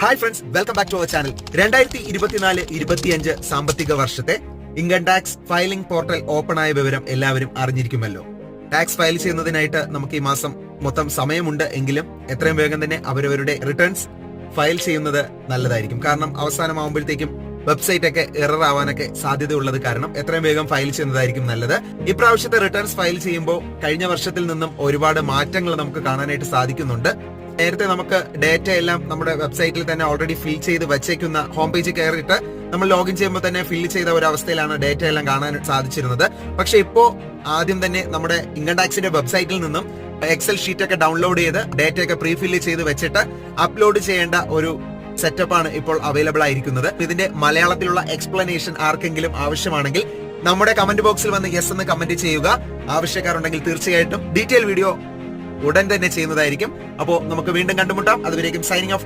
Hi friends, welcome back to our channel. 2024-25 സാമ്പത്തിക വർഷത്തെ income tax filing portal open ആയ വിവരം എല്ലാവരും അറിഞ്ഞിരിക്കുമല്ലോ. ടാക്സ് ഫയൽ ചെയ്യുന്നതിനായിട്ട് നമുക്ക് ഈ മാസം മൊത്തം സമയമുണ്ട് എങ്കിലും എത്രയും വേഗം തന്നെ അവരവരുടെ റിട്ടേൺസ് ഫയൽ ചെയ്യുന്നത് നല്ലതായിരിക്കും. കാരണം അവസാനമാകുമ്പോഴത്തേക്കും വെബ്സൈറ്റ് ഒക്കെ എറർ ആവാനൊക്കെ സാധ്യതയുള്ളത് കാരണം എത്രയും വേഗം ഫയൽ ചെയ്യുന്നതായിരിക്കും നല്ലത്. ഇപ്രാവശ്യത്തെ റിട്ടേൺസ് ഫയൽ ചെയ്യുമ്പോൾ കഴിഞ്ഞ വർഷത്തിൽ നിന്നും ഒരുപാട് മാറ്റങ്ങൾ നമുക്ക് കാണാനായിട്ട് സാധിക്കുന്നുണ്ട്. നേരത്തെ നമുക്ക് ഡേറ്റ എല്ലാം നമ്മുടെ വെബ്സൈറ്റിൽ തന്നെ ഓൾറെഡി ഫിൽ ചെയ്ത് വെച്ചേക്കുന്ന ഹോം പേജിൽ കയറിയിട്ട് നമ്മൾ ലോഗിൻ ചെയ്യുമ്പോൾ തന്നെ ഫിൽ ചെയ്ത ഒരു അവസ്ഥയിലാണ് ഡേറ്റ എല്ലാം കാണാൻ സാധിച്ചിരുന്നത്. പക്ഷെ ഇപ്പോ ആദ്യം തന്നെ നമ്മുടെ ഇൻകം ടാക്സിന്റെ വെബ്സൈറ്റിൽ നിന്നും എക്സൽ ഷീറ്റ് ഒക്കെ ഡൗൺലോഡ് ചെയ്ത് ഡേറ്റ ഒക്കെ പ്രീ ഫില്ല് ചെയ്ത് വെച്ചിട്ട് അപ്ലോഡ് ചെയ്യേണ്ട ഒരു സെറ്റപ്പ് ആണ് ഇപ്പോൾ അവൈലബിൾ ആയിരിക്കുന്നത്. ഇതിന്റെ മലയാളത്തിലുള്ള എക്സ്പ്ലനേഷൻ ആർക്കെങ്കിലും ആവശ്യമാണെങ്കിൽ നമ്മുടെ കമന്റ് ബോക്സിൽ വന്ന് യെസ് എന്ന് കമന്റ് ചെയ്യുക. ആവശ്യക്കാരുണ്ടെങ്കിൽ തീർച്ചയായിട്ടും ഡീറ്റെയിൽ വീഡിയോ ഉടൻ തന്നെ ചെയ്യുന്നതായിരിക്കും. അപ്പോൾ നമുക്ക് വീണ്ടും കണ്ടുമുട്ടാം. അതുവരേക്കും സൈനിങ് ഓഫ്.